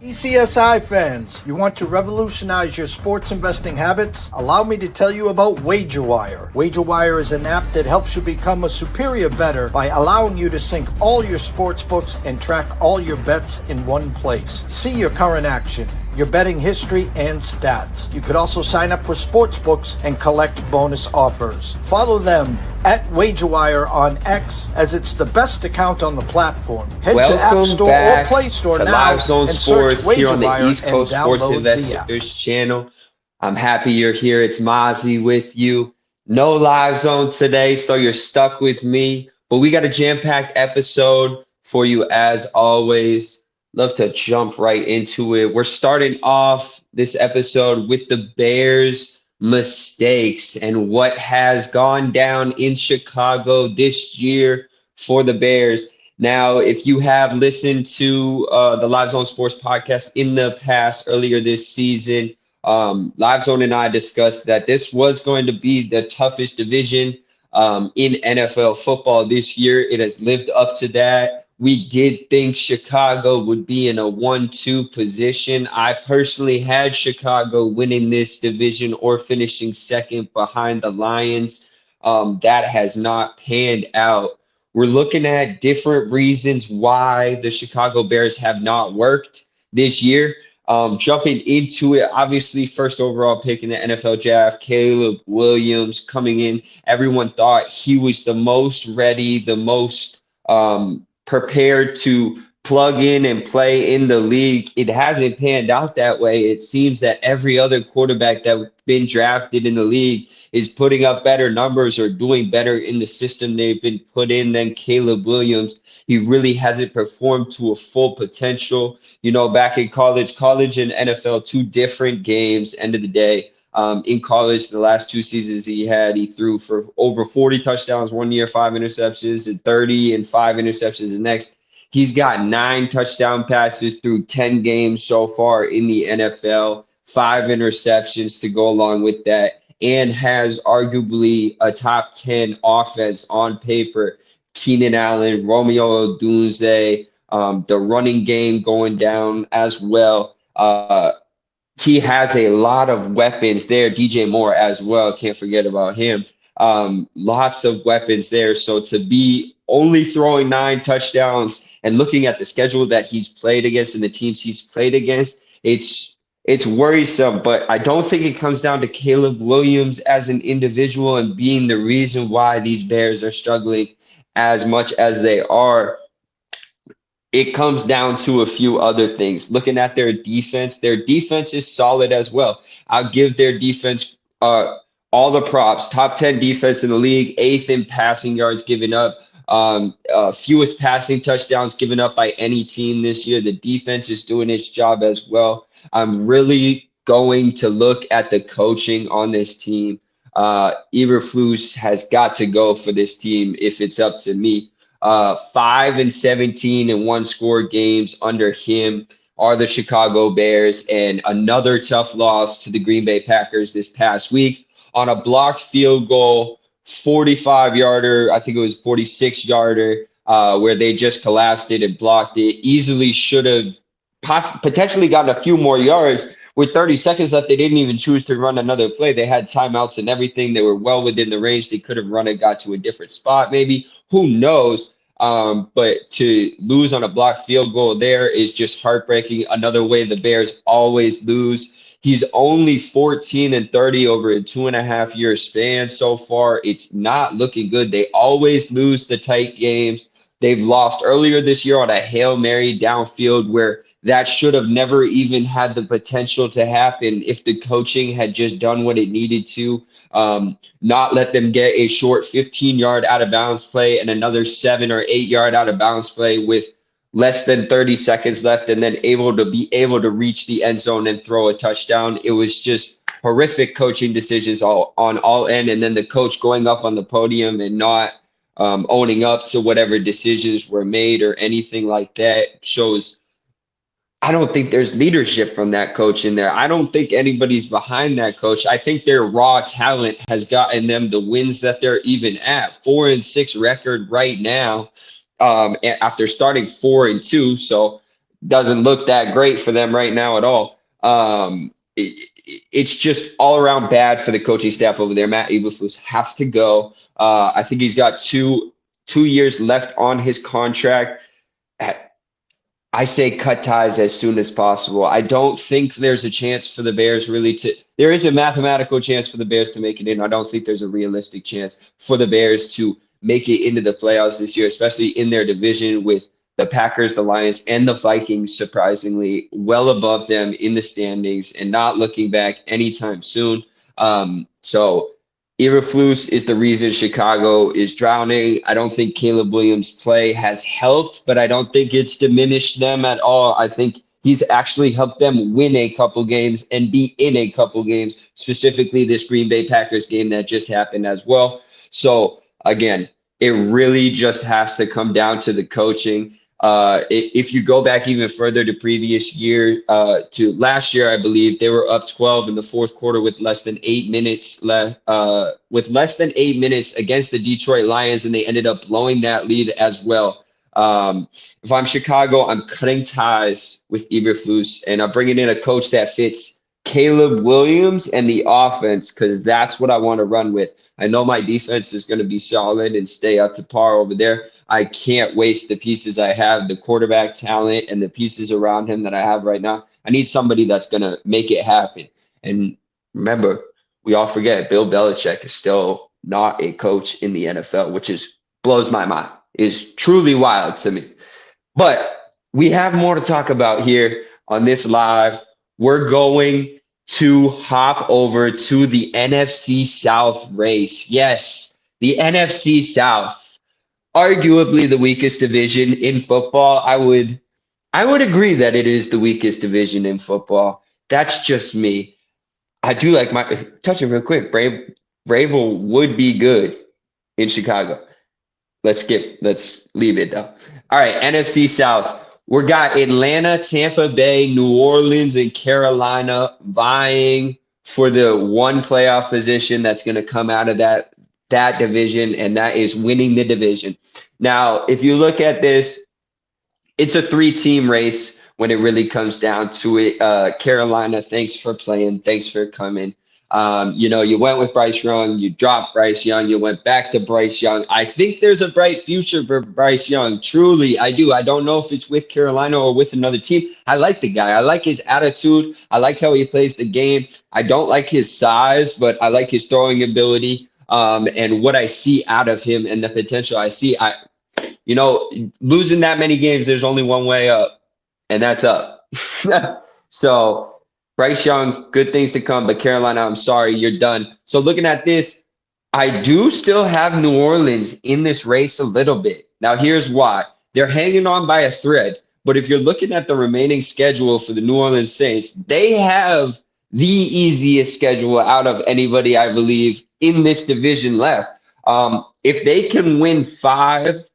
TPCSI fans, you want to revolutionize your sports investing habits? Allow me to tell you about WagerWire. WagerWire is an app that helps you become a superior bettor by allowing you to sync all your sports books and track all your bets in one place. See your current action, your betting history, and stats. You could also sign up for sports books and collect bonus offers. Follow them at WagerWire on X, as it's the best account on the platform. Head to App Store or Play Store now and search WagerWire here on the East Coast Sports Investors channel. I'm happy you're here. It's Mozzie with you. No live zone today, so you're stuck with me. But we got a jam-packed episode for you as always. Love to jump right into it. We're starting off this episode with the Bears' mistakes and what has gone down in Chicago this year for the Bears. Now, if you have listened to the Live Zone Sports podcast in the past, earlier this season, Live Zone and I discussed that this was going to be the toughest division in NFL football this year. It has lived up to that. We did think Chicago would be in a 1-2 position. I personally had Chicago winning this division or finishing second behind the Lions. That has not panned out. We're looking at different reasons why the Chicago Bears have not worked this year. Jumping into it, obviously, first overall pick in the NFL draft, Caleb Williams coming in. Everyone thought he was the most ready, the most prepared to plug in and play in the league. It hasn't panned out that way. It seems that every other quarterback that's been drafted in the league is putting up better numbers or doing better in the system they've been put in than Caleb Williams. He really hasn't performed to a full potential. You know, back in college and NFL, two different games, end of the day. In college, the last two seasons he threw for over 40 touchdowns one year, 5 interceptions, and 30 and 5 interceptions the next. He's got 9 touchdown passes through 10 games so far in the NFL, 5 interceptions to go along with that, and has arguably a top 10 offense on paper. Keenan Allen, Romeo Odunze, the running game going down as well. He has a lot of weapons there. DJ Moore as well. Can't forget about him. Lots of weapons there. So to be only throwing 9 touchdowns and looking at the schedule that he's played against and the teams he's played against, it's worrisome. But I don't think it comes down to Caleb Williams as an individual and being the reason why these Bears are struggling as much as they are. It comes down to a few other things. Looking at their defense is solid as well. I'll give their defense all the props. Top 10 defense in the league, 8th in passing yards given up, fewest passing touchdowns given up by any team this year. The defense is doing its job as well. I'm really going to look at the coaching on this team. Eberflus has got to go for this team if it's up to me. 5-17 in one-score games under him are the Chicago Bears, and another tough loss to the Green Bay Packers this past week on a blocked field goal, 45-yarder, I think it was 46-yarder, where they just collapsed it and blocked it. Easily should have potentially gotten a few more yards. With 30 seconds left, they didn't even choose to run another play. They had timeouts and everything. They were well within the range. They could have run it, got to a different spot maybe. Who knows? But to lose on a blocked field goal there is just heartbreaking. Another way the Bears always lose. He's only 14-30 over a 2.5-year span so far. It's not looking good. They always lose the tight games. They've lost earlier this year on a Hail Mary downfield where that should have never even had the potential to happen if the coaching had just done what it needed to, not let them get a short 15-yard out of bounds play and another 7 or 8-yard out of bounds play with less than 30 seconds left, and then able to reach the end zone and throw a touchdown. It was just horrific coaching decisions on all end. And then the coach going up on the podium and not owning up to whatever decisions were made or anything like that shows. I don't think there's leadership from that coach in there. I don't think anybody's behind that coach. I think their raw talent has gotten them the wins that they're even at. 4-6 record right now, after starting 4-2. So doesn't look that great for them right now at all. It's just all around bad for the coaching staff over there. Matt Eberflus has to go. I think he's got two years left on his contract. I say cut ties as soon as possible. I don't think there's a chance for the Bears really to. There is a mathematical chance for the Bears to make it in. I don't think there's a realistic chance for the Bears to make it into the playoffs this year, especially in their division with the Packers, the Lions, and the Vikings, surprisingly, well above them in the standings and not looking back anytime soon. So Eberflus is the reason Chicago is drowning. I don't think Caleb Williams' play has helped, but I don't think it's diminished them at all. I think he's actually helped them win a couple games and be in a couple games, specifically this Green Bay Packers game that just happened as well. So again, it really just has to come down to the coaching. If you go back even further to previous year, to last year, I believe they were up 12 in the fourth quarter with less than 8 minutes left, against the Detroit Lions, and they ended up blowing that lead as well. If I'm Chicago, I'm cutting ties with Eberflus, and I'm bringing in a coach that fits Caleb Williams and the offense, because that's what I want to run with. I know my defense is going to be solid and stay up to par over there. I can't waste the pieces I have, the quarterback talent and the pieces around him that I have right now. I need somebody that's going to make it happen. And remember, we all forget Bill Belichick is still not a coach in the NFL, which blows my mind, is truly wild to me. But we have more to talk about here on this live. We're going to hop over to the NFC South race. Yes, the NFC South. Arguably the weakest division in football. I would agree that it is the weakest division in football. That's just me. I do like touching real quick. Vrabel would be good in Chicago. Let's leave it though. All right, NFC South. We got Atlanta, Tampa Bay, New Orleans, and Carolina vying for the one playoff position that's going to come out of that division, and that is winning the division. Now, if you look at this, it's a 3-team race when it really comes down to it. Carolina, thanks for playing. Thanks for coming. You went with Bryce Young. You dropped Bryce Young. You went back to Bryce Young. I think there's a bright future for Bryce Young. Truly, I do. I don't know if it's with Carolina or with another team. I like the guy. I like his attitude. I like how he plays the game. I don't like his size, but I like his throwing ability. And what I see out of him and the potential I see, losing that many games, there's only one way up, and that's up. So Bryce Young, good things to come, but Carolina, I'm sorry, you're done. So looking at this, I do still have New Orleans in this race a little bit. Now, here's why. They're hanging on by a thread, but if you're looking at the remaining schedule for the New Orleans Saints, they have the easiest schedule out of anybody, I believe, in this division left. If they can win 5,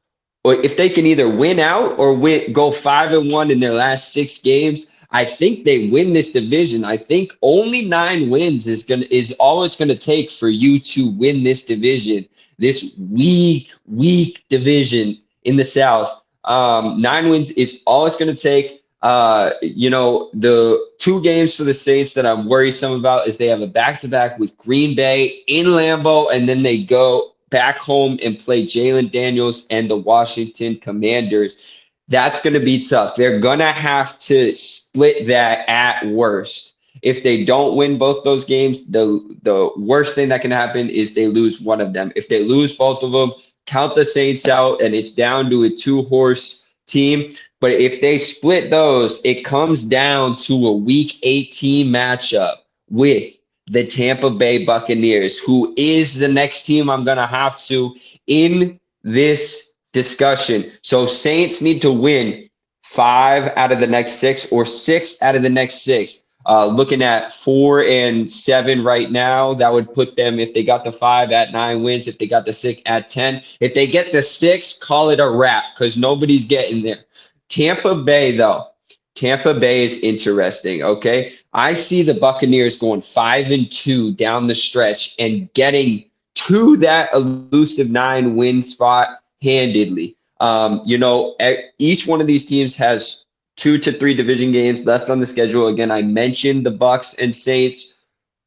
or if they can either win out or go 5-1 in their last 6 games, I think they win this division. I think only 9 wins is all it's gonna take for you to win this division. This weak division in the South. 9 wins is all it's gonna take. The 2 games for the Saints that I'm worrisome about is they have a back-to-back with Green Bay in Lambeau, and then they go back home and play Jalen Daniels and the Washington Commanders. That's going to be tough. They're going to have to split that at worst. If they don't win both those games, the worst thing that can happen is they lose one of them. If they lose both of them, count the Saints out, and it's down to a 2-horse team. But if they split those, it comes down to a Week 18 matchup with the Tampa Bay Buccaneers, who is the next team I'm going to have to in this discussion. So Saints need to win 5 out of the next 6 or 6 out of the next 6. Looking at 4-7 right now, that would put them, if they got the 5, at 9 wins. If they got the 6, at 10. If they get the 6, call it a wrap, because nobody's getting there. Tampa Bay, though. Tampa Bay is interesting, okay? I see the Buccaneers going 5-2 down the stretch and getting to that elusive 9-win spot handedly. Each one of these teams has 2 to 3 division games left on the schedule. Again, I mentioned the Bucks and Saints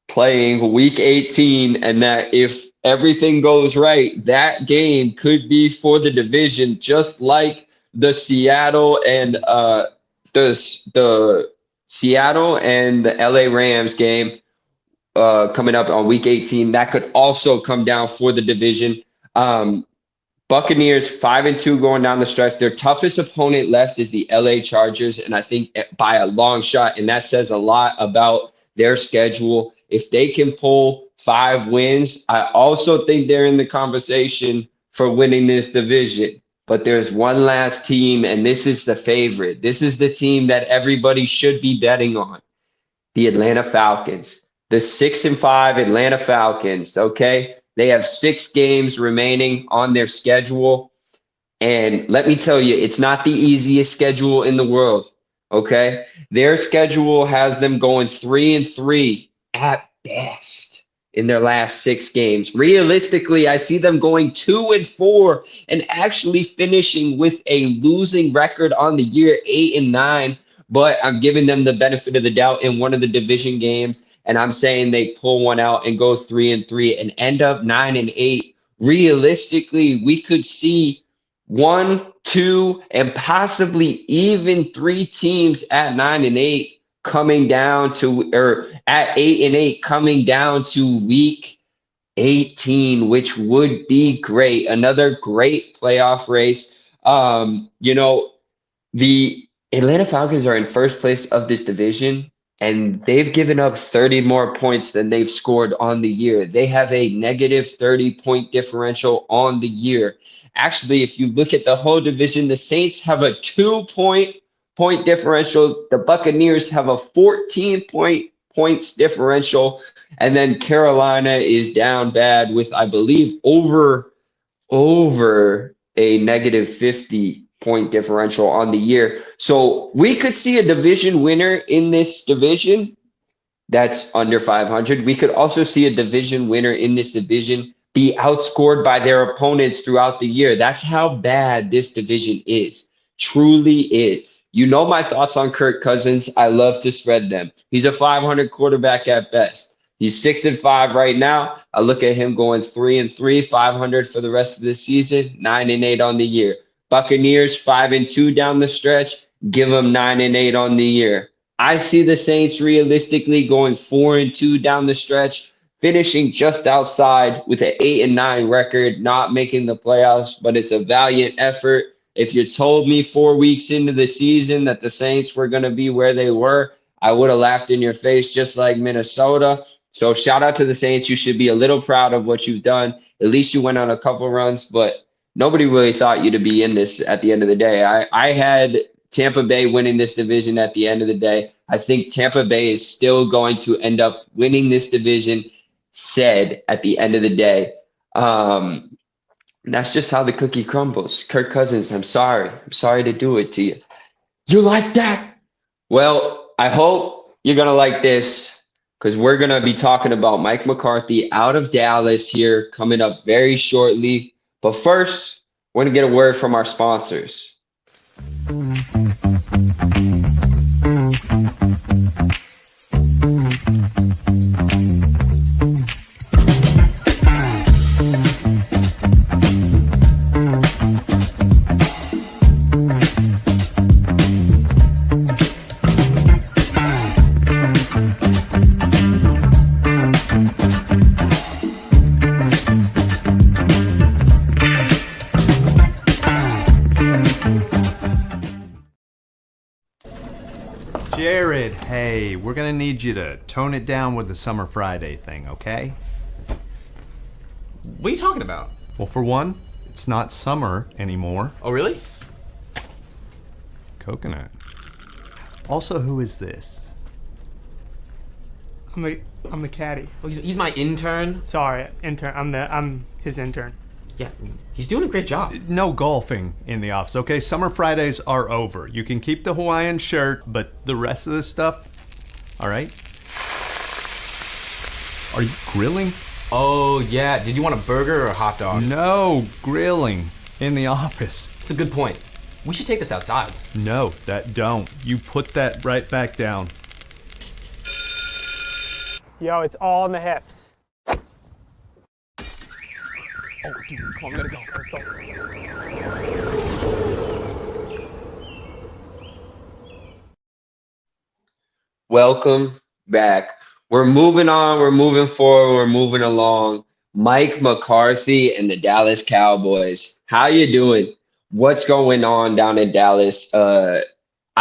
playing week 18, and that if everything goes right, that game could be for the division, just like the Seattle and the Seattle and the LA Rams game coming up on week 18. That could also come down for the division. Buccaneers 5-2 going down the stretch. Their toughest opponent left is the LA Chargers, and I think by a long shot, and that says a lot about their schedule. If they can pull 5 wins, I also think they're in the conversation for winning this division. But there's one last team, and this is the favorite. This is the team that everybody should be betting on. The Atlanta Falcons. The 6-5 Atlanta Falcons, okay? They have 6 games remaining on their schedule. And let me tell you, it's not the easiest schedule in the world, okay? Their schedule has them going 3-3 at best in their last 6 games. Realistically, I see them going 2-4 and actually finishing with a losing record on the year, 8-9. But I'm giving them the benefit of the doubt in one of the division games, and I'm saying they pull one out and go 3-3 and end up 9-8. Realistically, we could see 1, 2, and possibly even 3 teams at 9-8 coming down to, or at 8-8 coming down to week 18, which would be great. Another great playoff race. The Atlanta Falcons are in first place of this division, and they've given up 30 more points than they've scored on the year. They have a negative 30-point differential on the year. Actually, if you look at the whole division, the Saints have a 2-point differential. The Buccaneers have a 14-points differential. And then Carolina is down bad with, I believe, over a negative 50-point differential on the year. So we could see a division winner in this division that's under 500. We could also see a division winner in this division be outscored by their opponents throughout the year. That's how bad this division is. Truly is. You know my thoughts on Kirk Cousins. I love to spread them. He's a 500 quarterback at best. He's 6-5 right now. I look at him going 3-3, 500 for the rest of the season, 9-8 on the year. Buccaneers 5-2 down the stretch. Give them 9-8 on the year. I see the Saints realistically going 4-2 down the stretch, finishing just outside with an 8-9 record, not making the playoffs, but it's a valiant effort. If you told me 4 weeks into the season that the Saints were going to be where they were, I would have laughed in your face, just like Minnesota. So shout out to the Saints. You should be a little proud of what you've done. At least you went on a couple runs, but nobody really thought you to be in this at the end of the day. I had Tampa Bay winning this division at the end of the day. I think Tampa Bay is still going to end up winning this division, said at the end of the day. That's just how the cookie crumbles. Kirk Cousins, I'm sorry. I'm sorry to do it to you. You like that? Well, I hope you're going to like this, because we're going to be talking about Mike McCarthy out of Dallas here coming up very shortly. But first, we're going to get a word from our sponsors. Jared, hey, we're gonna need you to tone it down with the Summer Friday thing, okay? What are you talking about? Well, for one, it's not summer anymore. Oh, really? Coconut. Also, who is this? I'm the caddy. Oh, he's my intern. Sorry, intern. I'm his intern. Yeah, he's doing a great job. No golfing in the office, okay? Summer Fridays are over. You can keep the Hawaiian shirt, but the rest of this stuff, all right? Are you grilling? Oh, yeah. Did you want a burger or a hot dog? No, grilling in the office. It's a good point. We should take this outside. No, that don't. You put that right back down. Yo, it's all in the hips. Oh, dude, come on, we gotta go. Let's go. Welcome back. We're moving on. We're moving forward. We're moving along. Mike McCarthy and the Dallas Cowboys. How you doing? What's going on down in Dallas? I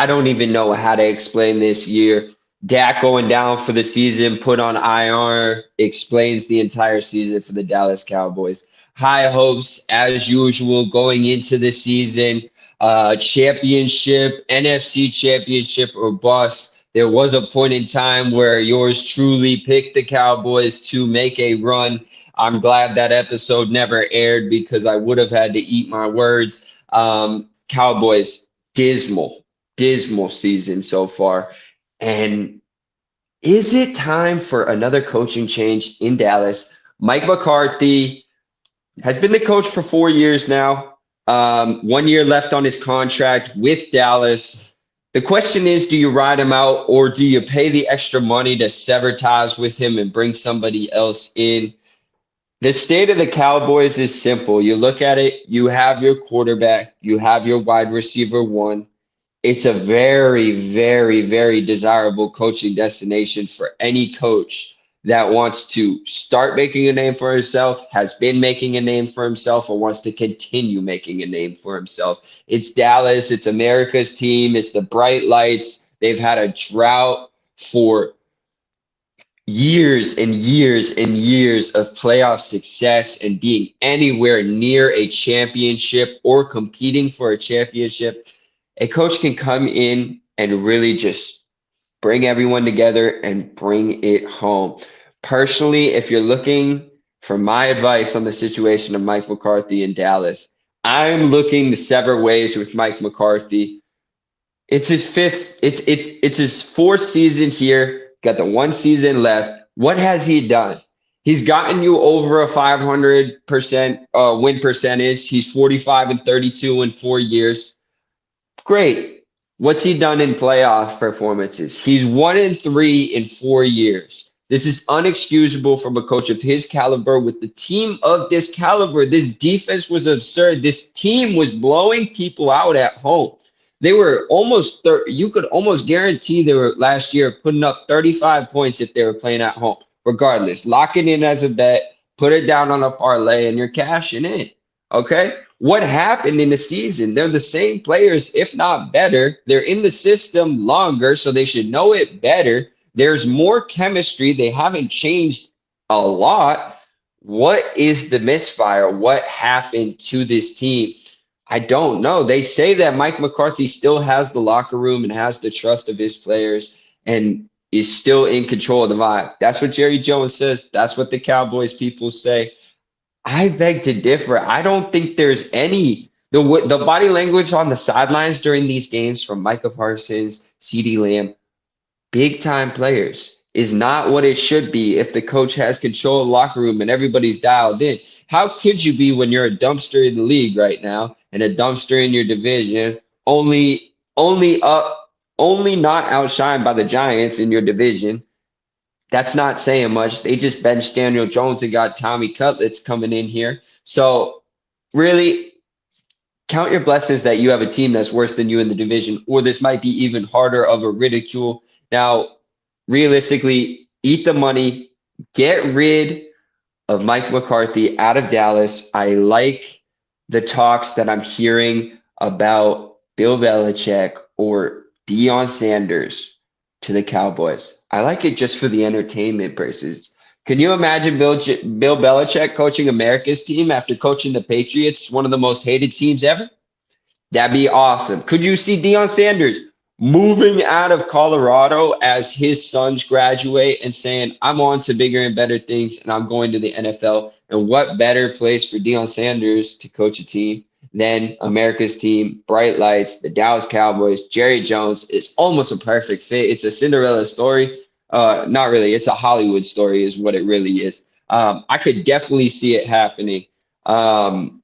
don't even know how to explain this year. Dak going down for the season, put on IR, explains the entire season for the Dallas Cowboys. High hopes as usual going into the season. Championship, NFC championship or bust. There was a point in time where yours truly picked the Cowboys to make a run. I'm glad that episode never aired because I would have had to eat my words. Cowboys, dismal season so far. And is it time for another coaching change in Dallas? Mike McCarthy has been the coach for 4 years now. 1 year left on his contract with Dallas. The question is, do you ride him out or do you pay the extra money to sever ties with him and bring somebody else in? The state of the Cowboys is simple. You look at it, you have your quarterback, you have your wide receiver one. It's a very, very, very desirable coaching destination for any coach that wants to start making a name for himself, has been making a name for himself, or wants to continue making a name for himself. It's Dallas. It's America's team. It's the bright lights. They've had a drought for years and years and years of playoff success and being anywhere near a championship or competing for a championship. A coach can come in and really just bring everyone together and bring it home. Personally, if you're looking for my advice on the situation of Mike McCarthy in Dallas, I'm looking to sever ways with Mike McCarthy. It's his his fourth season here. Got the 1 season left. What has he done? He's gotten you over a 500% win percentage. He's 45-32 in 4 years. Great. What's he done in playoff performances? He's 1-3 in 4 years. This is unexcusable from a coach of his caliber with the team of this caliber. This defense was absurd. This team was blowing people out at home. They were almost you could almost guarantee they were last year putting up 35 points if they were playing at home. Regardless, lock it in as a bet, put it down on a parlay, and you're cashing in. Okay? What happened in the season? They're the same players, if not better. They're in the system longer, so they should know it better. There's more chemistry. They haven't changed a lot. What is the misfire? What happened to this team? I don't know. They say that Mike McCarthy still has the locker room and has the trust of his players and is still in control of the vibe. That's what Jerry Jones says. That's what the Cowboys people say. I beg to differ. I don't think there's any the body language on the sidelines during these games from Micah Parsons, CeeDee Lamb, big time players is not what it should be if the coach has control of the locker room and everybody's dialed in. How could you be when you're a dumpster in the league right now and a dumpster in your division, only not outshined by the Giants in your division? That's not saying much. They just benched Daniel Jones and got Tommy Cutlets coming in here. So really count your blessings that you have a team that's worse than you in the division, or this might be even harder of a ridicule. Now, realistically, eat the money, get rid of Mike McCarthy out of Dallas. I like the talks that I'm hearing about Bill Belichick or Deion Sanders to the Cowboys. I like it just for the entertainment purposes. Can you imagine Bill Belichick coaching America's team after coaching the Patriots, one of the most hated teams ever? That'd be awesome. Could you see Deion Sanders moving out of Colorado as his sons graduate and saying, I'm on to bigger and better things and I'm going to the NFL? And what better place for Deion Sanders to coach a team than America's team, bright lights, the Dallas Cowboys, Jerry Jones is almost a perfect fit. It's a Cinderella story. Not really. It's a Hollywood story is what it really is. I could definitely see it happening. And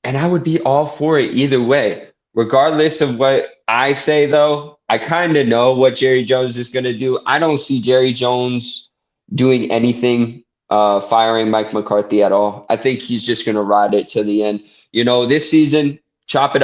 I would be all for it either way. regardless of what I say, though, I kind of know what Jerry Jones is going to do. I don't see Jerry Jones doing anything, firing Mike McCarthy at all. I think he's just going to ride it to the end. This season, chop it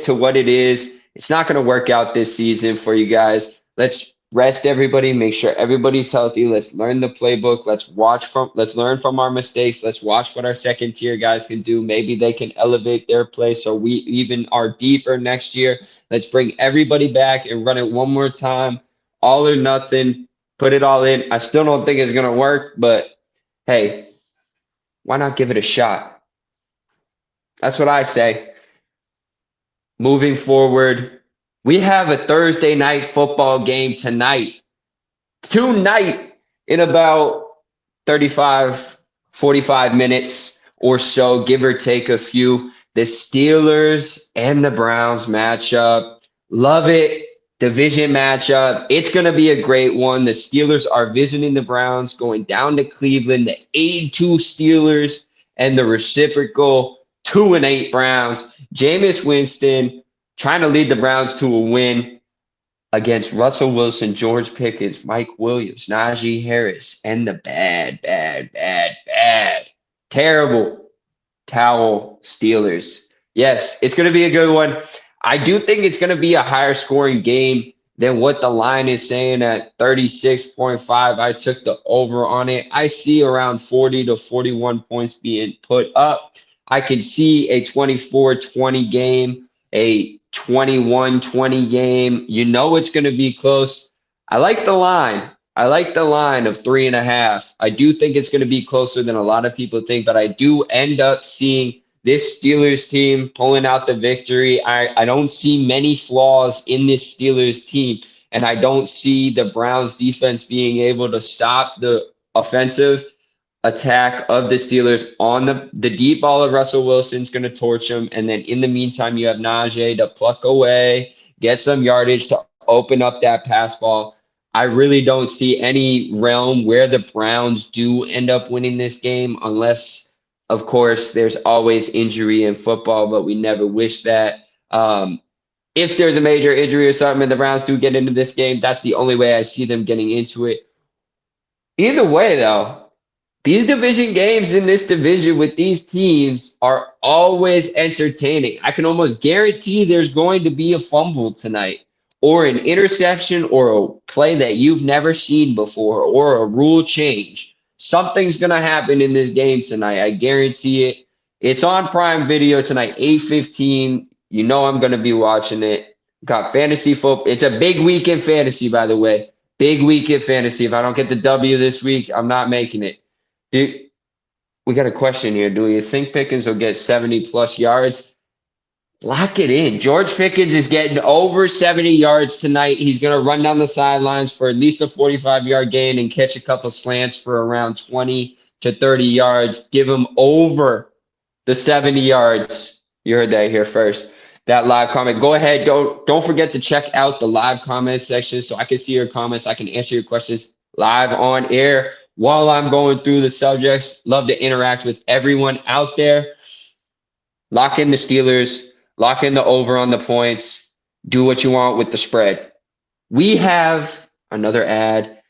to what it is. It's not going to work out this season for you guys. Let's rest everybody, make sure everybody's healthy. Let's learn the playbook. Let's learn from our mistakes. Let's watch what our second tier guys can do. Maybe they can elevate their play so we even are deeper next year. Let's bring everybody back and run it one more time. All or nothing. Put it all in. I still don't think it's going to work, but hey, why not give it a shot? That's what I say. Moving forward, we have a Thursday night football game tonight in about 35, 45 minutes or so, give or take a few. The Steelers and the Browns matchup. Love it. Division matchup. It's going to be a great one. The Steelers are visiting the Browns, going down to Cleveland. The 8-2 Steelers and the reciprocal 2-8 Browns. Jameis Winston trying to lead the Browns to a win against Russell Wilson, George Pickens, Mike Williams, Najee Harris, and the bad, terrible towel Steelers. Yes, it's going to be a good one. I do think it's going to be a higher scoring game than what the line is saying at 36.5. I took the over on it. I see around 40 to 41 points being put up. I could see a 24-20 game, a 21-20 game. It's going to be close. I like the line. I like the line of 3.5. I do think it's going to be closer than a lot of people think, but I do end up seeing this Steelers team pulling out the victory. I don't see many flaws in this Steelers team, and I don't see the Browns defense being able to stop the offensive attack of the Steelers on the deep ball of Russell Wilson's going to torch them. And then in the meantime, you have Najee to pluck away, get some yardage to open up that pass ball. I really don't see any realm where the Browns do end up winning this game unless, of course, there's always injury in football, but we never wish that. If there's a major injury or something and the Browns do get into this game, that's the only way I see them getting into it. Either way, though, these division games in this division with these teams are always entertaining. I can almost guarantee there's going to be a fumble tonight, or an interception, or a play that you've never seen before, or a rule change. Something's going to happen in this game tonight. I guarantee it. It's on Prime Video tonight, 8:15. I'm going to be watching it. Got fantasy football. It's a big week in fantasy, by the way. Big week in fantasy. If I don't get the W this week, I'm not making it. We got a question here. Do you think Pickens will get 70-plus yards? Lock it in. George Pickens is getting over 70 yards tonight. He's going to run down the sidelines for at least a 45-yard gain and catch a couple slants for around 20 to 30 yards. Give him over the 70 yards. You heard that here first. That live comment. Go ahead. Don't forget to check out the live comment section so I can see your comments. I can answer your questions live on air while I'm going through the subjects. Love to interact with everyone out there. Lock in the Steelers. Lock in the over on the points. Do what you want with the spread. We have another ad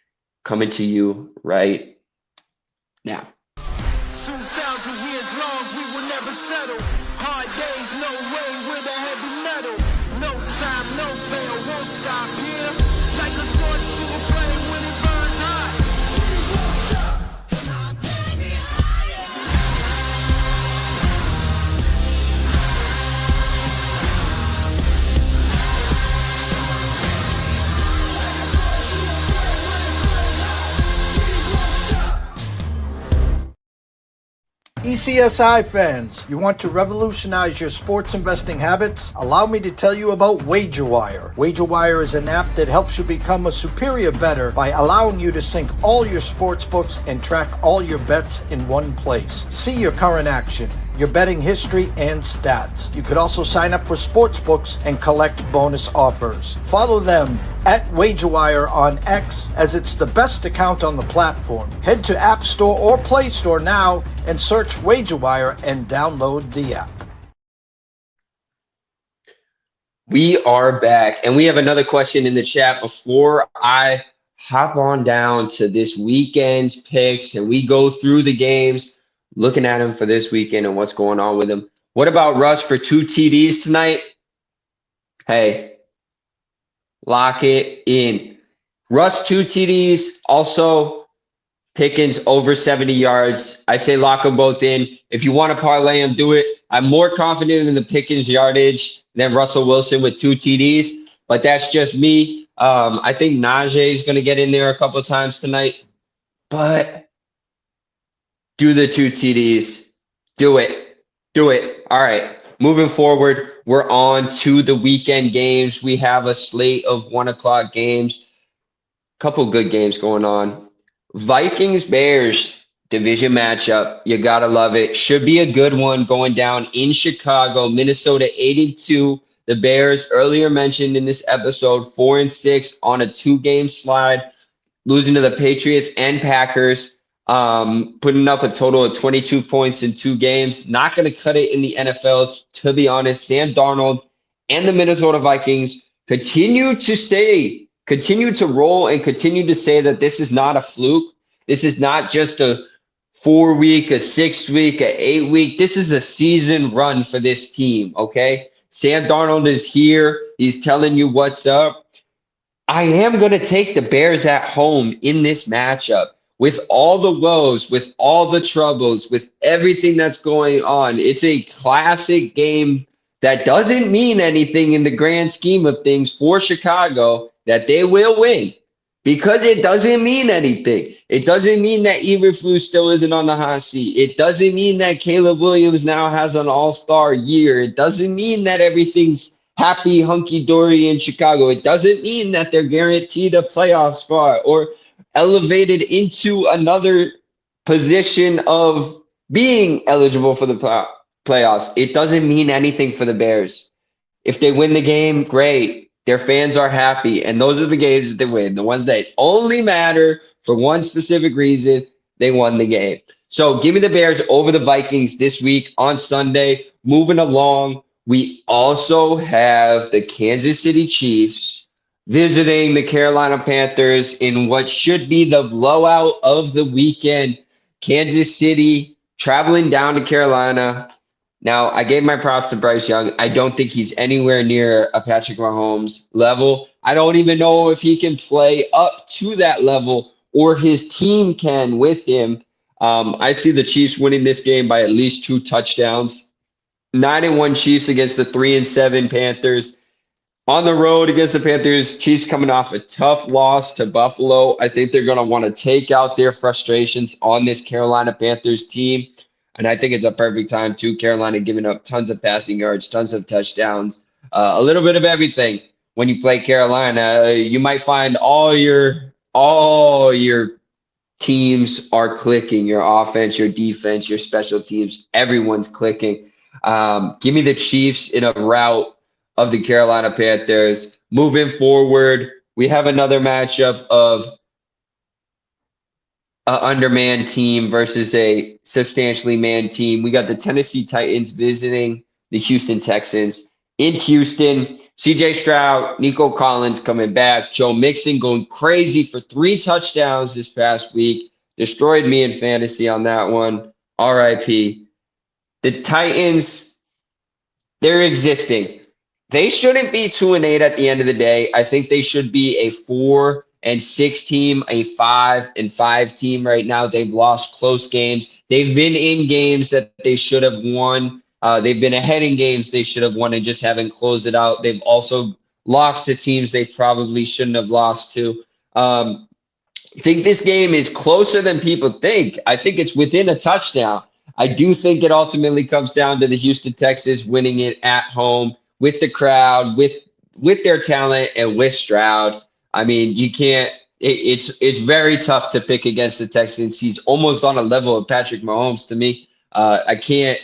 coming to you right now. 2,000 years long, we will never settle. Hard days, no way with a heavy metal. No time, no fail, won't stop here. Like a torch to a flame when it burns hot. TPCSI fans, you want to revolutionize your sports investing habits? Allow me to tell you about WagerWire. WagerWire is an app that helps you become a superior bettor by allowing you to sync all your sports books and track all your bets in one place. See your current action, your betting history, and stats. You could also sign up for sports books and collect bonus offers. Follow them at WagerWire on X, as it's the best account on the platform. Head to App Store or Play Store now and search WagerWire and download the app. We are back, and we have another question in the chat before I hop on down to this weekend's picks and we go through the games, looking at them for this weekend and what's going on with them. What about Russ for 2 TDs tonight? Hey, lock it in. Russ 2 TDs, also Pickens over 70 yards. I say lock them both in. If you want to parlay them, do it. I'm more confident in the Pickens yardage than Russell Wilson with 2 TDs, but that's just me. I think Najee is going to get in there a couple of times tonight, but do the 2 TDs. Do it. Do it. All right. Moving forward, we're on to the weekend games. We have a slate of 1 o'clock games. Couple good games going on. Vikings Bears division matchup. You got to love it. Should be a good one going down in Chicago. Minnesota 8-2. The Bears, earlier mentioned in this episode, 4-6 on a 2-game slide, losing to the Patriots and Packers, putting up a total of 22 points in 2 games. Not going to cut it in the NFL, to be honest. Sam Darnold and the Minnesota Vikings continue to roll and continue to say that this is not a fluke. This is not just a 4-week, a 6-week, a 8-week. This is a season run for this team, okay? Sam Darnold is here. He's telling you what's up. I am going to take the Bears at home in this matchup. With all the woes, with all the troubles, with everything that's going on, it's a classic game that doesn't mean anything in the grand scheme of things for Chicago, that they will win, because it doesn't mean anything. It doesn't mean that Eberflus still isn't on the hot seat. It doesn't mean that Caleb Williams now has an all-star year. It doesn't mean that everything's happy, hunky-dory in Chicago. It doesn't mean that they're guaranteed a playoff spot or elevated into another position of being eligible for the playoffs. It doesn't mean anything for the Bears. If they win the game, great. Their fans are happy. And those are the games that they win. The ones that only matter for one specific reason, they won the game. So give me the Bears over the Vikings this week on Sunday. Moving along, we also have the Kansas City Chiefs visiting the Carolina Panthers in what should be the blowout of the weekend. Kansas City traveling down to Carolina. Now, I gave my props to Bryce Young. I don't think he's anywhere near a Patrick Mahomes level. I don't even know if he can play up to that level or his team can with him. I see the Chiefs winning this game by at least 2 touchdowns. 9-1 Chiefs against the 3-7 Panthers. On the road against the Panthers, Chiefs coming off a tough loss to Buffalo. I think they're going to want to take out their frustrations on this Carolina Panthers team. And I think it's a perfect time to Carolina giving up tons of passing yards, tons of touchdowns, a little bit of everything. When you play Carolina, you might find all your teams are clicking. Your offense, your defense, your special teams, everyone's clicking. Give me the Chiefs in a rout of the Carolina Panthers. Moving forward, we have another matchup of undermanned team versus a substantially manned team. We got the Tennessee Titans visiting the Houston Texans. In Houston, CJ Stroud, Nico Collins coming back. Joe Mixon going crazy for 3 touchdowns this past week. Destroyed me in fantasy on that one. RIP. The Titans, they're existing. They shouldn't be 2-8 at the end of the day. I think they should be a 4-6 team, a 5-5 team right now. They've lost close games. They've been in games that they should have won. They've been ahead in games they should have won and just haven't closed it out. They've also lost to teams they probably shouldn't have lost to. I think this game is closer than people think. I think it's within a touchdown. I do think it ultimately comes down to the Houston Texans winning it at home with the crowd, with their talent, and with Stroud. I mean, you can't. It's very tough to pick against the Texans. He's almost on a level of Patrick Mahomes to me. I can't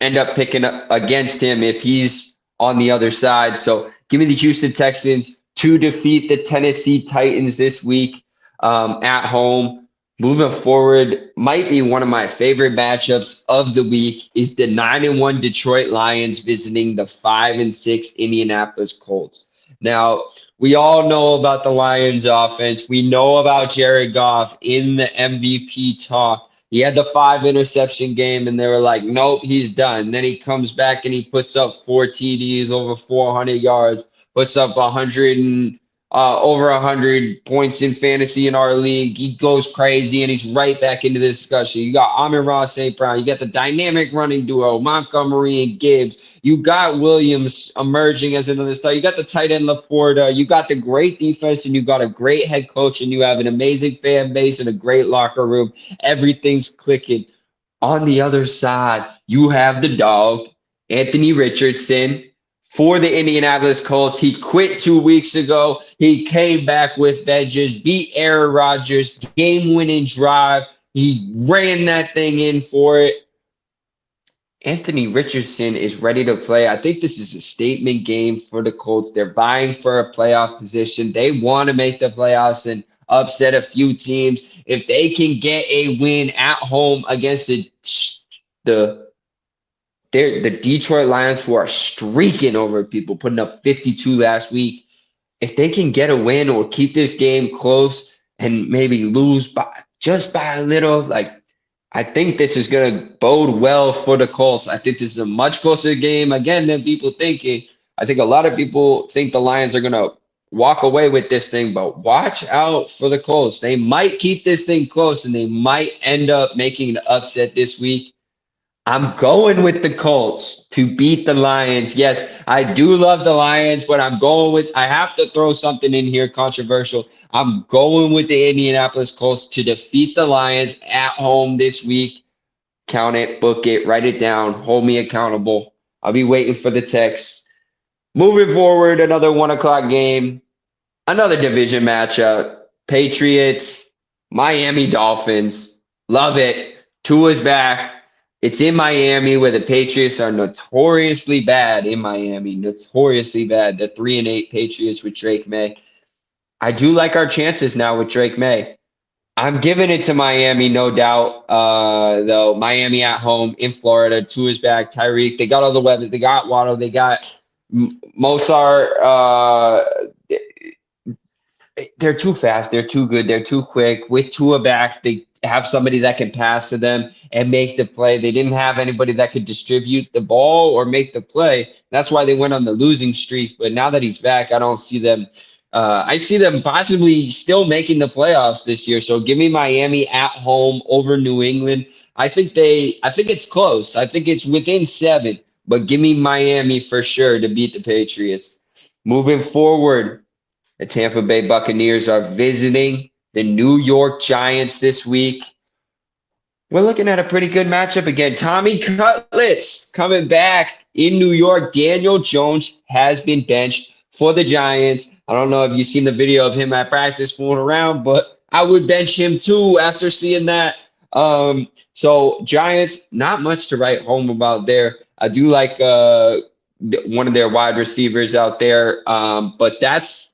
end up picking up against him if he's on the other side. So give me the Houston Texans to defeat the Tennessee Titans this week at home. Moving forward, might be one of my favorite matchups of the week is the 9-1 Detroit Lions visiting the 5-6 Indianapolis Colts. Now, we all know about the Lions offense. We know about Jared Goff in the MVP talk. He had the 5 interception game, and they were like, nope, he's done. Then he comes back and he puts up 4 TDs, over 400 yards, puts up 100 and over 100 points in fantasy in our league. He goes crazy, and he's right back into the discussion. You got Amon-Ra St. Brown. You got the dynamic running duo, Montgomery and Gibbs. You got Williams emerging as another star. You got the tight end LaPorta. You got the great defense, and you got a great head coach, and you have an amazing fan base and a great locker room. Everything's clicking. On the other side, you have the dog, Anthony Richardson, for the Indianapolis Colts. He quit 2 weeks ago. He came back with vengeance, beat Aaron Rodgers, game-winning drive. He ran that thing in for it. Anthony Richardson is ready to play. I think this is a statement game for the Colts. They're vying for a playoff position. They want to make the playoffs and upset a few teams. If they can get a win at home against the Detroit Lions, who are streaking over people, putting up 52 last week, if they can get a win or keep this game close and maybe lose by a little, like, I think this is going to bode well for the Colts. I think this is a much closer game, again, than people thinking. I think a lot of people think the Lions are going to walk away with this thing, but watch out for the Colts. They might keep this thing close, and they might end up making an upset this week. I'm going with the Colts to beat the Lions. Yes, I do love the Lions, but I have to throw something in here controversial. I'm going with the Indianapolis Colts to defeat the Lions at home this week. Count it, book it, write it down, hold me accountable. I'll be waiting for the text. Moving forward, another 1 o'clock game, another division matchup. Patriots, Miami Dolphins. Love it. Tua's back. It's in Miami, where the Patriots are notoriously bad in Miami. Notoriously bad. The 3-8 Patriots with Drake May. I do like our chances now with Drake May. I'm giving it to Miami, no doubt. Though Miami at home in Florida. Tua's back. Tyreek. They got all the weapons. They got Waddle. They got Mozart. They're too fast. They're too good. They're too quick. With Tua back, they have somebody that can pass to them and make the play. They didn't have anybody that could distribute the ball or make the play. That's why they went on the losing streak. But now that he's back, I don't see them. I see them possibly still making the playoffs this year. So give me Miami at home over New England. I think it's close. I think it's within 7, but give me Miami for sure to beat the Patriots. Moving forward, the Tampa Bay Buccaneers are visiting the New York Giants this week. We're looking at a pretty good matchup again. Tommy Cutlets coming back in New York. Daniel Jones has been benched for the Giants. I don't know if you've seen the video of him at practice fooling around, but I would bench him too after seeing that. So Giants, not much to write home about there. I do like one of their wide receivers out there, but that's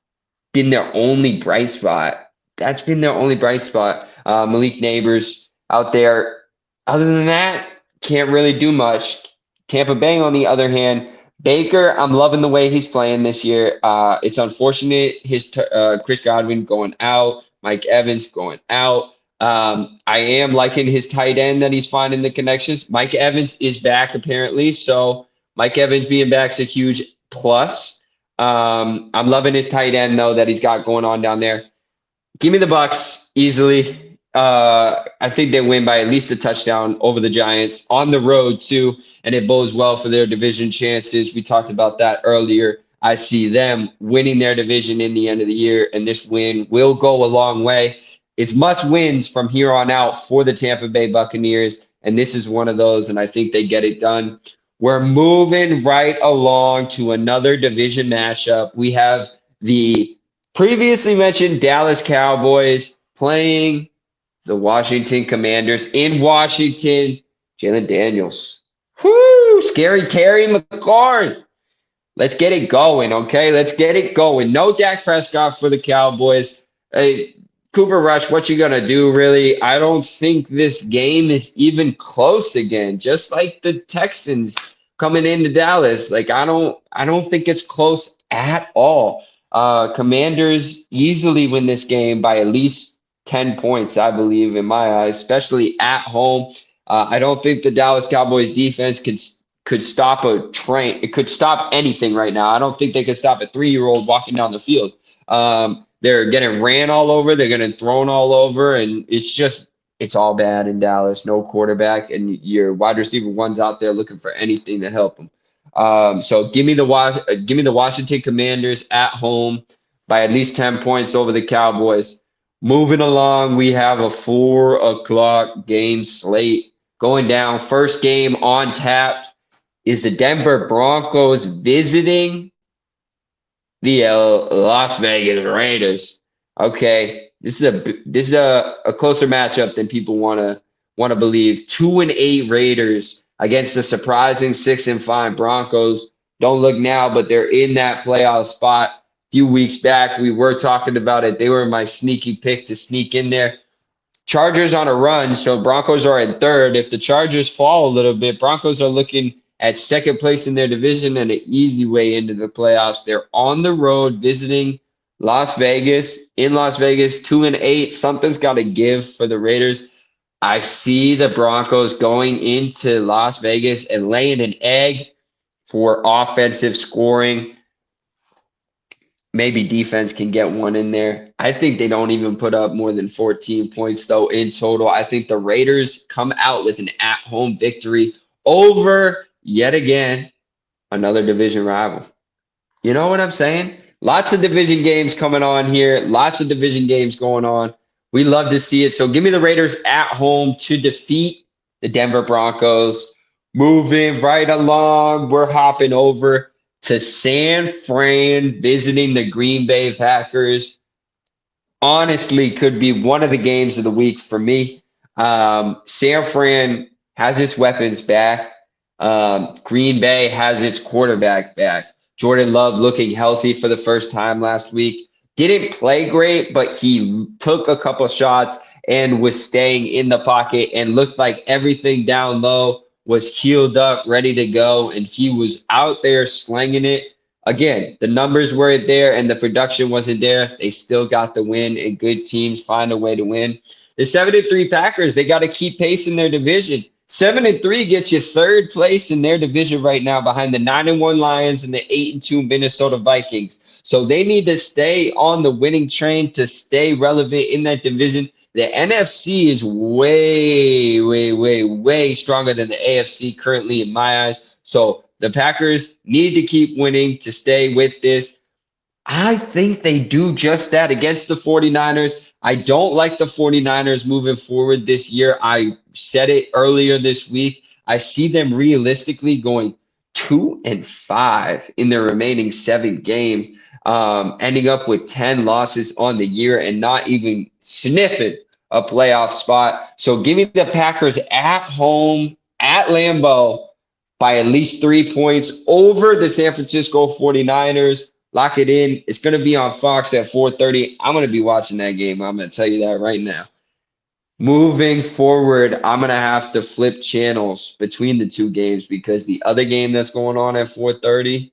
been their only bright spot. Malik Neighbors out there. Other than that, can't really do much. Tampa Bay, on the other hand, Baker, I'm loving the way he's playing this year. It's unfortunate his Chris Godwin going out, Mike Evans going out. I am liking his tight end that he's finding the connections. Mike Evans is back apparently, so Mike Evans being back is a huge plus. I'm loving his tight end though that he's got going on down there. Give me the Bucs easily. I think they win by at least a touchdown over the Giants on the road too, and it bodes well for their division chances. We talked about that earlier. I see them winning their division in the end of the year, and this win will go a long way. It's must wins from here on out for the Tampa Bay Buccaneers, and this is one of those, and I think they get it done. We're moving right along to another division matchup. We have the previously mentioned Dallas Cowboys playing the Washington Commanders in Washington. Jalen Daniels. Whoo! Scary Terry McLaurin. Let's get it going, okay? Let's get it going. No Dak Prescott for the Cowboys. Cooper Rush, what you gonna do, really? I don't think this game is even close again. Just like the Texans coming into Dallas, like I don't think it's close at all. Commanders easily win this game by at least 10 points, I believe, in my eyes, especially at home. I don't think the Dallas Cowboys defense could stop a train. It could stop anything right now. I don't think they could stop a 3-year-old walking down the field. They're getting ran all over. They're getting thrown all over, and it's all bad in Dallas. No quarterback, and your wide receiver one's out there looking for anything to help them. So give me the Washington Commanders at home by at least 10 points over the Cowboys. Moving along, we have a 4 o'clock game slate going down. First game on tap is the Denver Broncos visiting the Las Vegas Raiders. Okay, this is a closer matchup than people want to believe. 2-8 Raiders against the surprising 6-5 Broncos. Don't look now, but they're in that playoff spot. A few weeks back, we were talking about it. They were my sneaky pick to sneak in there. Chargers on a run, so Broncos are at third. If the Chargers fall a little bit, Broncos are looking at second place in their division and an easy way into the playoffs. They're on the road visiting Las Vegas. In Las Vegas, 2-8. Something's got to give for the Raiders. I see the Broncos going into Las Vegas and laying an egg for offensive scoring. Maybe defense can get one in there. I think they don't even put up more than 14 points, though, in total. I think the Raiders come out with an at-home victory over, yet again, another division rival. You know what I'm saying? Lots of division games coming on here. Lots of division games going on. We love to see it. So give me the Raiders at home to defeat the Denver Broncos. Moving right along, we're hopping over to San Fran, visiting the Green Bay Packers. Honestly, could be one of the games of the week for me. San Fran has its weapons back. Green Bay has its quarterback back. Jordan Love looking healthy for the first time last week. Didn't play great, but he took a couple shots and was staying in the pocket and looked like everything down low was healed up, ready to go, and he was out there slinging it. Again, the numbers weren't there and the production wasn't there. They still got the win, and good teams find a way to win. The 7-3 Packers, they got to keep pace in their division. 7-3 gets you third place in their division right now behind the 9-1 Lions and the 8-2 Minnesota Vikings. So they need to stay on the winning train to stay relevant in that division. The NFC is way, way, way, way stronger than the AFC currently in my eyes. So the Packers need to keep winning to stay with this. I think they do just that against the 49ers. I don't like the 49ers moving forward this year. I said it earlier this week. I see them realistically going 2-5 in their remaining 7 games, ending up with 10 losses on the year and not even sniffing a playoff spot. So give me the Packers at home at Lambeau by at least 3 points over the San Francisco 49ers. Lock it in. It's going to be on Fox at 4:30. I'm going to be watching that game. I'm going to tell you that right now. Moving forward, I'm going to have to flip channels between the two games because the other game that's going on at 4:30,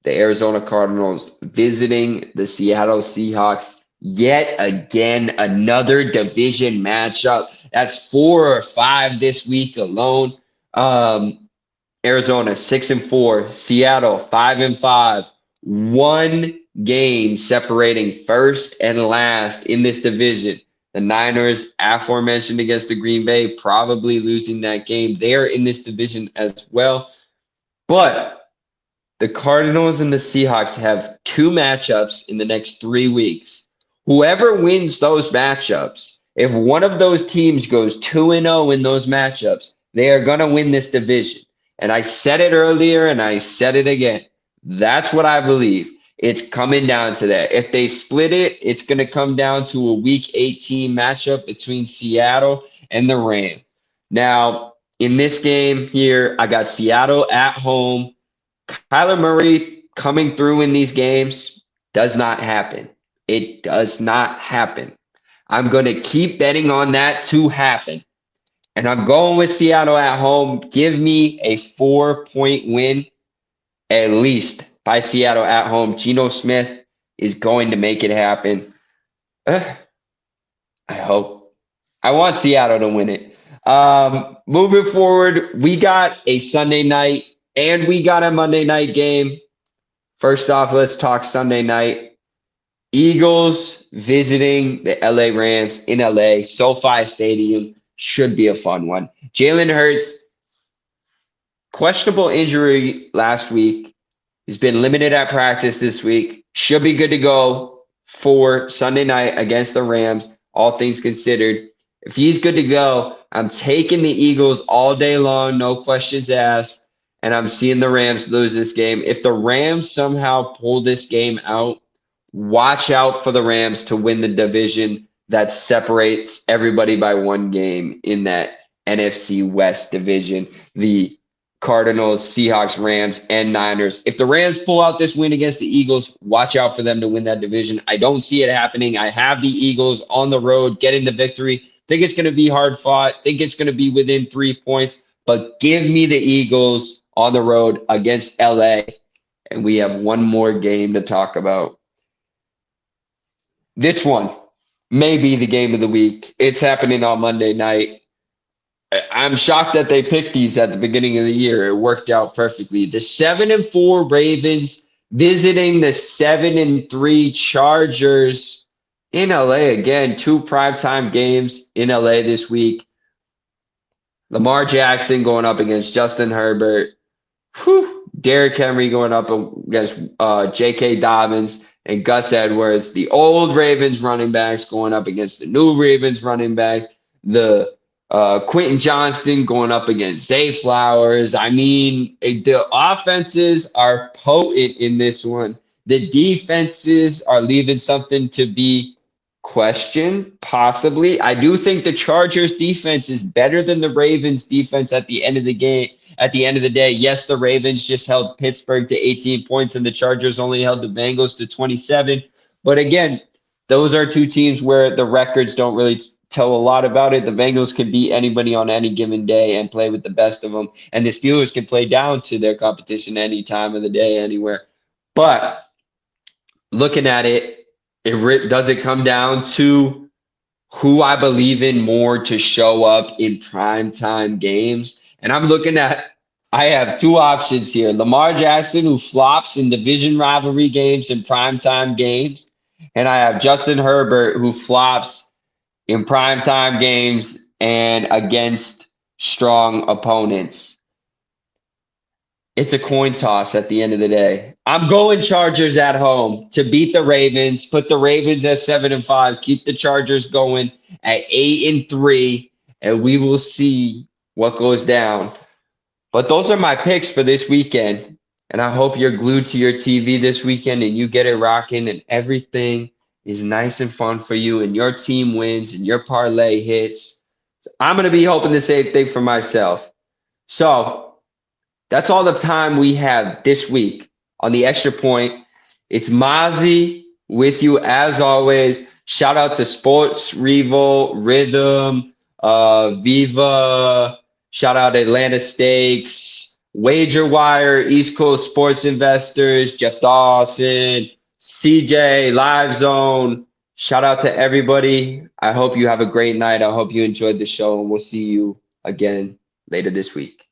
the Arizona Cardinals visiting the Seattle Seahawks. Yet again, another division matchup. That's 4 or 5 this week alone. Arizona 6-4, Seattle 5-5. 1 game separating first and last in this division. The Niners, aforementioned against the Green Bay, probably losing that game. They are in this division as well. But the Cardinals and the Seahawks have 2 matchups in the next 3 weeks. Whoever wins those matchups, if one of those teams goes 2-0 in those matchups, they are going to win this division. And I said it earlier and I said it again. That's what I believe. It's coming down to that. If they split it, it's going to come down to a Week 18 matchup between Seattle and the Rams. Now, in this game here, I got Seattle at home. Kyler Murray coming through in these games does not happen. It does not happen. I'm going to keep betting on that to happen. And I'm going with Seattle at home. Give me a 4-point win, at least, by Seattle at home. Geno Smith is going to make it happen. I hope. I want Seattle to win it. Moving forward, we got a Sunday night and we got a Monday night game. First off, let's talk Sunday night. Eagles visiting the LA Rams in LA. SoFi Stadium should be a fun one. Jalen Hurts, questionable injury last week. He's been limited at practice this week. Should be good to go for Sunday night against the Rams, all things considered. If he's good to go, I'm taking the Eagles all day long, no questions asked, and I'm seeing the Rams lose this game. If the Rams somehow pull this game out, watch out for the Rams to win the division that separates everybody by one game in that NFC West division. The Cardinals, Seahawks, Rams, and Niners. If the Rams pull out this win against the Eagles, watch out for them to win that division. I don't see it happening. I have the Eagles on the road getting the victory. Think it's going to be hard fought. Think it's going to be within 3 points. But give me the Eagles on the road against LA. And we have one more game to talk about. This one may be the game of the week. It's happening on Monday night. I'm shocked that they picked these at the beginning of the year. It worked out perfectly. The 7-4 Ravens visiting the 7-3 Chargers in LA. Again, 2 primetime games in LA this week. Lamar Jackson going up against Justin Herbert. Derrick Henry going up against J.K. Dobbins and Gus Edwards. The old Ravens running backs going up against the new Ravens running backs. The Quentin Johnston going up against Zay Flowers. I mean, the offenses are potent in this one. The defenses are leaving something to be questioned, possibly. I do think the Chargers defense is better than the Ravens defense at the end of the game. At the end of the day, yes, the Ravens just held Pittsburgh to 18 points and the Chargers only held the Bengals to 27. But again, those are two teams where the records don't really tell a lot about it. The Bengals can beat anybody on any given day and play with the best of them. And the Steelers can play down to their competition any time of the day, anywhere. But looking at it, does it come down to who I believe in more to show up in primetime games? And I'm looking at, I have 2 options here. Lamar Jackson, who flops in division rivalry games and primetime games. And I have Justin Herbert, who flops in primetime games and against strong opponents. It's a coin toss at the end of the day. I'm going Chargers at home to beat the Ravens, put the Ravens at 7-5, keep the Chargers going at 8-3, and we will see what goes down. But those are my picks for this weekend. And I hope you're glued to your TV this weekend and you get it rocking and everything is nice and fun for you and your team wins and your parlay hits. I'm going to be hoping the same thing for myself. So that's all the time we have this week on the Extra Point. It's Mozzie with you as always. Shout out to Sports Revo, Rhythm, Viva. Shout out Atlanta Stakes, Wager Wire, East Coast Sports Investors, Jeff Dawson, CJ, Live Zone. Shout out to everybody. I hope you have a great night. I hope you enjoyed the show, and we'll see you again later this week.